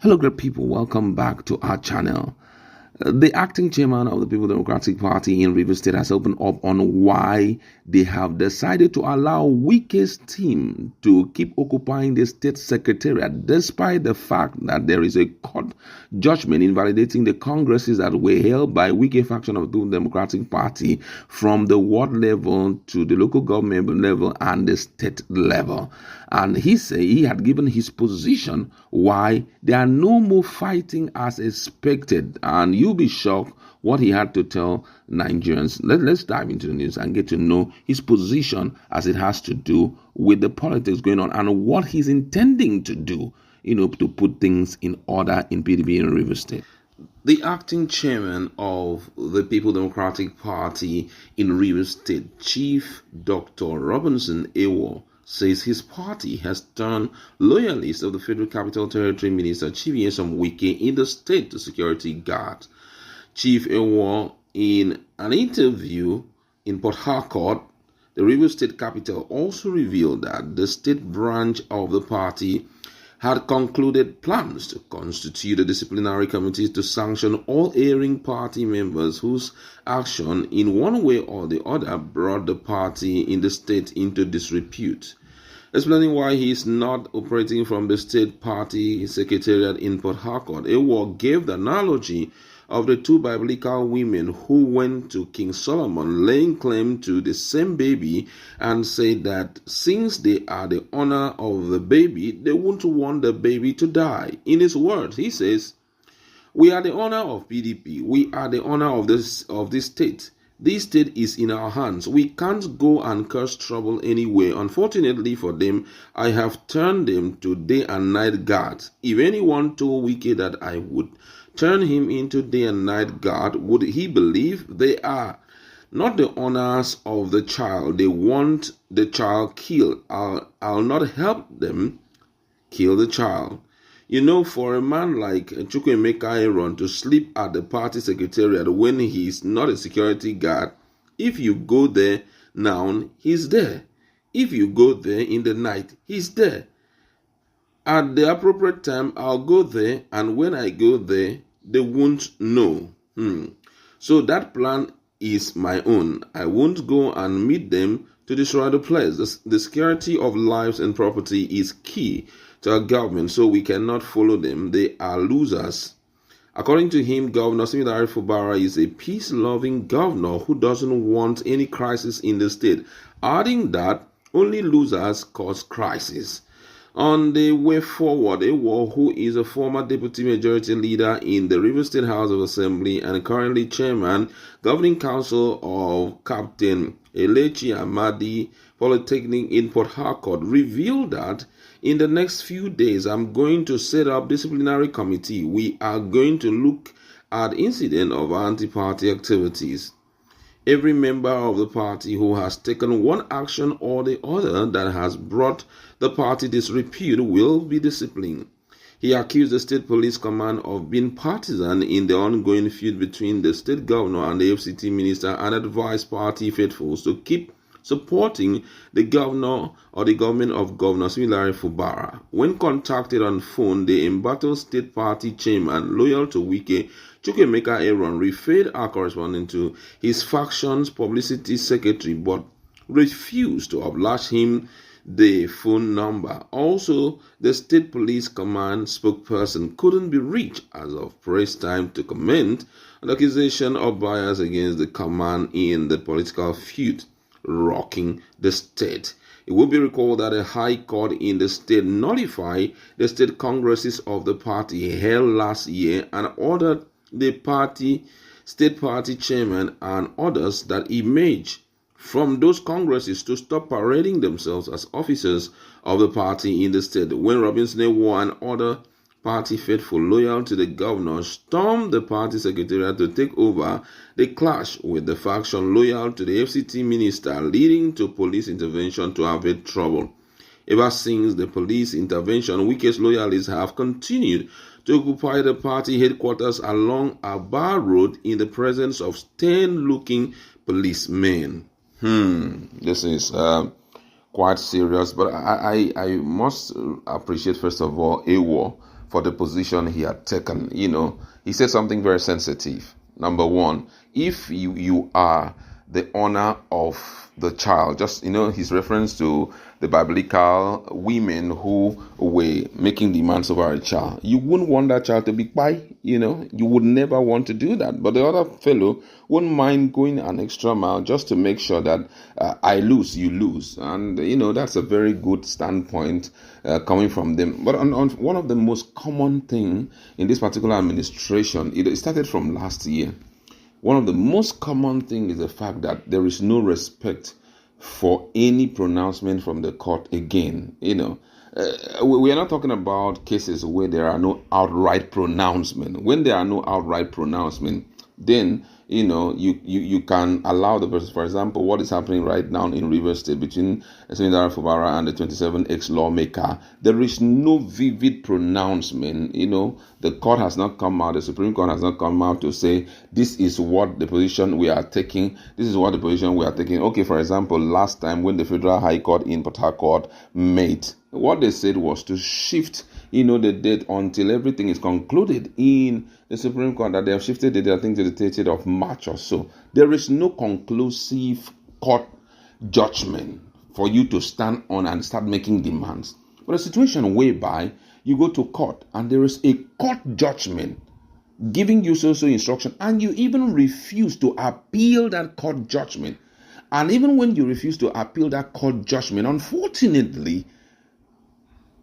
Hello, great people. Welcome back to our channel. The acting chairman of the People Democratic Party in Rivers State has opened up on why they have decided to allow Wike's team to keep occupying the state secretariat, despite the fact that there is a court judgment invalidating the congresses that were held by Wike faction of the People Democratic Party from the ward level to the local government level and the state level. And he said he had given his position why there are no more fighting as expected. And you'll be shocked what he had to tell Nigerians. Let's dive into the news and get to know his position as it has to do with the politics going on and what he's intending to do, to put things in order in PDP in Rivers State. The acting chairman of the People Democratic Party in Rivers State, Chief Dr. Robinson Ewo, says his party has turned loyalists of the Federal Capital Territory Minister Chief Wike in the state to security guard. Chief Ewo, in an interview in Port Harcourt, the Rivers State capital, also revealed that the state branch of the party had concluded plans to constitute a disciplinary committee to sanction all erring party members whose action in one way or the other brought the party in the state into disrepute. Explaining why he is not operating from the state party secretariat in Port Harcourt, Ewo gave the analogy of the two biblical women who went to King Solomon laying claim to the same baby and said that since they are the owner of the baby, they won't want the baby to die. In his words, he says, "We are the owner of PDP. We are the owner of this state. This state is in our hands. We can't go and cause trouble anywhere. Unfortunately for them, I have turned them to day and night guards. If anyone told Wike that I would turn him into day and night guard, would he believe? They are not the owners of the child. They want the child killed. I'll not help them kill the child." For a man like Chukwuemeka Aaron to sleep at the party secretariat when he's not a security guard, if you go there now, he's there. If you go there in the night, he's there. At the appropriate time, I'll go there, and when I go there, they won't know. So that plan is my own. I won't go and meet them to destroy the place. The security of lives and property is key to our government, so we cannot follow them. They are losers. According to him, Governor Securiry Fubara is a peace-loving governor who doesn't want any crisis in the state, adding that only losers cause crisis. On the way forward, Ewo, who is a former deputy majority leader in the Rivers State House of Assembly and currently chairman, governing council of Captain Elechi Amadi Polytechnic in Port Harcourt, revealed that in the next few days, I'm going to set up disciplinary committee. We are going to look at incident of anti-party activities. Every member of the party who has taken one action or the other that has brought the party disrepute will be disciplined. He accused the state police command of being partisan in the ongoing feud between the state governor and the FCT minister and advised party faithfuls to keep supporting the governor or the government of Governor Securiry Fubara. When contacted on phone, the embattled state party chairman loyal to Wike, Chukwuemeka Aaron, referred our correspondent to his faction's publicity secretary but refused to oblige him the phone number. Also, the state police command spokesperson couldn't be reached as of press time to comment on the accusation of bias against the command in the political feud rocking the state. It will be recalled that a high court in the state nullified the state congresses of the party held last year and ordered the state party chairman and others that emerged from those congresses to stop parading themselves as officers of the party in the state. When Robinson Ewo and other party faithful loyal to the governor stormed the party secretariat to take over, they clashed with the faction loyal to the FCT minister, leading to police intervention to avert trouble. Ever since the police intervention, Wike's loyalists have continued to occupy the party headquarters along Aba Road in the presence of stern-looking policemen. This is quite serious, but I must appreciate first of all Ewo for the position he had taken. He said something very sensitive. Number one, if you are the owner of the child, just, his reference to the biblical women who were making demands over a child. You wouldn't want that child to be quiet, you would never want to do that. But the other fellow wouldn't mind going an extra mile just to make sure that I lose, you lose. And, that's a very good standpoint coming from them. But on one of the most common thing in this particular administration, it started from last year. One of the most common things is the fact that there is no respect for any pronouncement from the court again. We are not talking about cases where there are no outright pronouncement. When there are no outright pronouncement, then you can allow the person. For example, what is happening right now in Rivers State between Senator Fubara and the 27 ex-lawmaker, there is no vivid pronouncement. The court has not come out, the Supreme Court has not come out to say this is what the position we are taking. This is what the position we are taking. Okay, for example, last time when the Federal High Court in Port Harcourt met, what they said was to shift the date until everything is concluded in the Supreme Court, that they have shifted the date, I think, to the 30th of March or so. There is no conclusive court judgment for you to stand on and start making demands. But a situation whereby you go to court and there is a court judgment giving you so instruction, and you even refuse to appeal that court judgment. And even when you refuse to appeal that court judgment, unfortunately,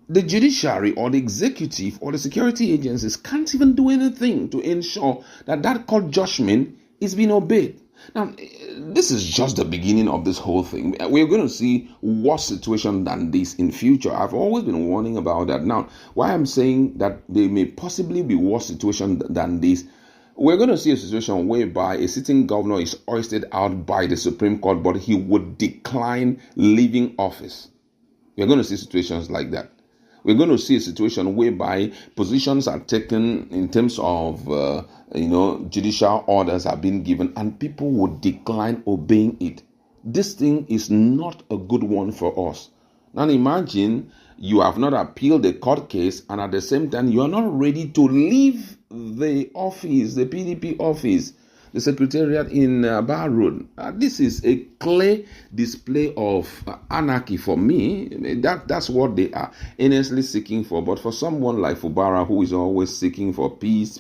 the judiciary or the executive or the security agencies can't even do anything to ensure that that court judgment is being obeyed. Now, this is just the beginning of this whole thing. We're going to see worse situation than this in future. I've always been warning about that. Now, why I'm saying that there may possibly be worse situation than this, we're going to see a situation whereby a sitting governor is hoisted out by the Supreme Court, but he would decline leaving office. We're going to see situations like that. We're going to see a situation whereby positions are taken in terms of, judicial orders have been given and people would decline obeying it. This thing is not a good one for us. Now imagine you have not appealed the court case and at the same time you are not ready to leave the office, the PDP office, the secretariat in Bar Road. This is a clear display of anarchy for me. That's what they are earnestly seeking for. But for someone like Fubara, who is always seeking for peace,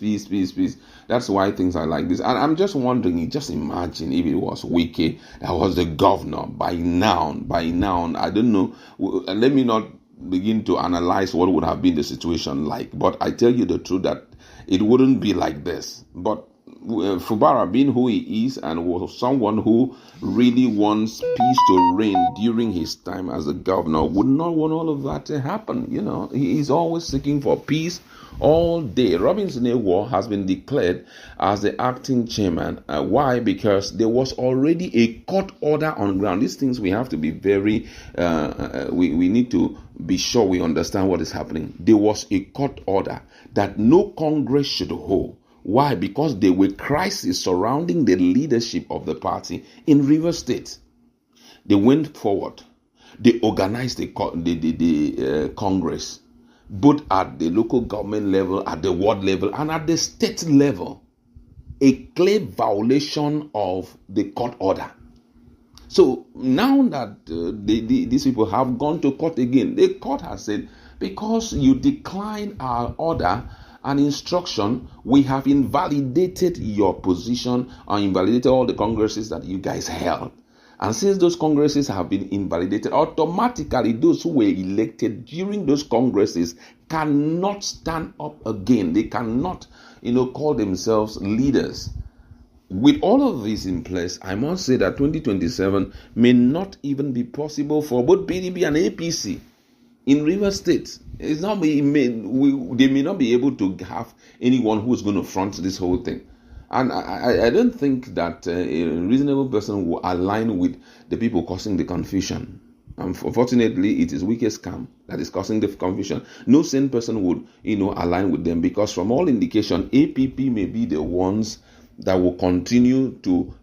that's why things are like this. And I'm just wondering, just imagine if it was Wike that was the governor by now, I don't know. Let me not begin to analyze what would have been the situation like. But I tell you the truth that it wouldn't be like this. But Fubara, being who he is and was someone who really wants peace to reign during his time as a governor, would not want all of that to happen. He is always seeking for peace all day. Robinson Ewo has been declared as the acting chairman. Why? Because there was already a court order on ground. These things we have to be very, we need to be sure we understand what is happening. There was a court order that no Congress should hold. Why? Because there were crises surrounding the leadership of the party in Rivers State. They went forward. They organized the Congress, both at the local government level, at the ward level, and at the state level. A clear violation of the court order. So now that these people have gone to court again, the court has said, because you declined our order and instruction, we have invalidated your position or invalidated all the congresses that you guys held. And since those congresses have been invalidated, automatically those who were elected during those congresses cannot stand up again. They cannot, call themselves leaders. With all of this in place, I must say that 2027 may not even be possible for both PDP and APC in Rivers State. It's not they may not be able to have anyone who's going to front this whole thing. And I don't think that a reasonable person will align with the people causing the confusion. Unfortunately, it is Wike's camp that is causing the confusion. No sane person would, align with them, because from all indication, APP may be the ones that will continue to,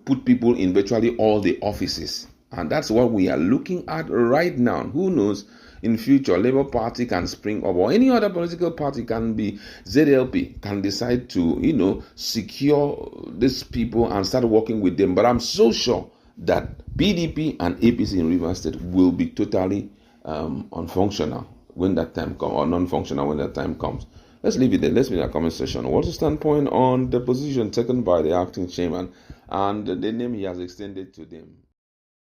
put people in virtually all the offices. And that's what we are looking at right now. Who knows? in future Labour Party can spring up, or any other political party, can be ZLP, can decide to, secure these people and start working with them. But I'm so sure that PDP and APC in Rivers State will be totally unfunctional when that time comes, or non-functional when that time comes. Let's leave it there. Let's leave in the comment section. What's the standpoint on the position taken by the acting chairman and the name he has extended to them?